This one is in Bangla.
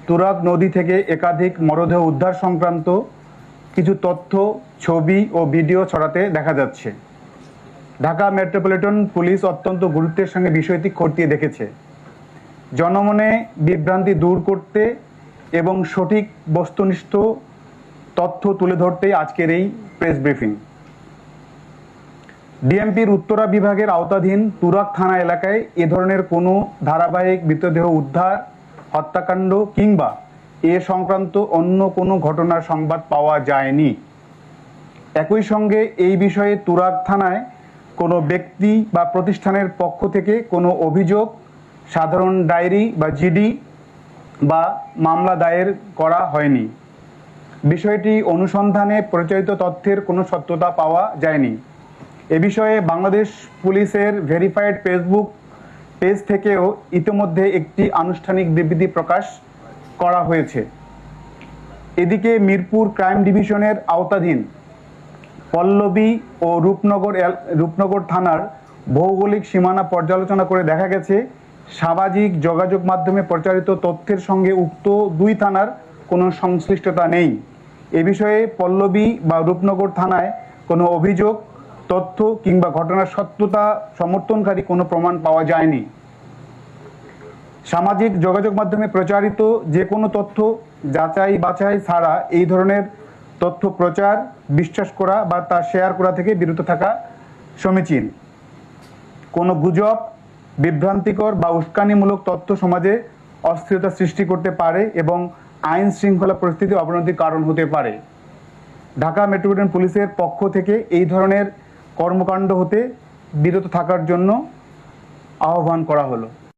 তুরাগ নদী থেকে একাধিক মরদেহ উদ্ধার সংক্রান্ত কিছু তথ্য, ছবি ও ভিডিও ছড়াতে দেখা যাচ্ছে। ঢাকা মেট্রোপলিটন পুলিশ অত্যন্ত গুরুত্বের সঙ্গে বিষয়টি খতিয়ে দেখেছে। জনমনে বিভ্রান্তি দূর করতে এবং সঠিক বস্তুনিষ্ঠ তথ্য তুলে ধরতেই আজকের এই প্রেস ব্রিফিং। ডিএমপির উত্তরা বিভাগের আওতাধীন তুরাগ থানা এলাকায় এ ধরনের কোনো ধারাবাহিক মৃতদেহ উদ্ধার, হত্যাকাণ্ড কিংবা এ সংক্রান্ত অন্য কোনো ঘটনার সংবাদ পাওয়া যায়নি। একই সঙ্গে এই বিষয়ে তুরাগ থানায় কোনো ব্যক্তি বা প্রতিষ্ঠানের পক্ষ থেকে কোনো অভিযোগ, সাধারণ ডায়েরি বা জিডি বা মামলা দায়ের করা হয়নি। বিষয়টি অনুসন্ধানে প্রচারিত তথ্যের কোনো সত্যতা পাওয়া যায়নি। এ বিষয়ে বাংলাদেশ পুলিশের ভেরিফাইড ফেসবুক পেজ থেকেও ইতিমধ্যে একটি আনুষ্ঠানিক বিবৃতি প্রকাশ করা হয়েছে। এদিকে মিরপুর ক্রাইম ডিভিশনের আওতাধীন পল্লবী ও রূপনগর থানার ভৌগোলিক সীমানা পর্যালোচনা করে দেখা গেছে, সামাজিক যোগাযোগ মাধ্যমে প্রচারিত তথ্যের সঙ্গে উক্ত দুই থানার কোনো সংশ্লিষ্টতা নেই। এ বিষয়ে পল্লবী বা রূপনগর থানায় কোনো অভিযোগ, তথ্য কিংবা ঘটনার সত্যতা সমর্থনকারী কোনো প্রমাণ পাওয়া যায়নি। সামাজিক যোগাযোগ মাধ্যমে প্রচারিত যে কোনো তথ্য যাচাই বাছাই ছাড়া এই ধরনের তথ্য প্রচার, বিশ্বাস করা বা তা শেয়ার করা থেকে বিরত থাকা সমীচীন। কোনো গুজব, বিভ্রান্তিকর বা উস্কানিমূলক তথ্য সমাজে অস্থিরতা সৃষ্টি করতে পারে এবং আইন শৃঙ্খলা পরিস্থিতি অবনতির কারণ হতে পারে। ঢাকা মেট্রোপলিটন পুলিশের পক্ষ থেকে এই ধরনের কর্মকাণ্ড হতে বিরত থাকার জন্য আহ্বান করা হলো।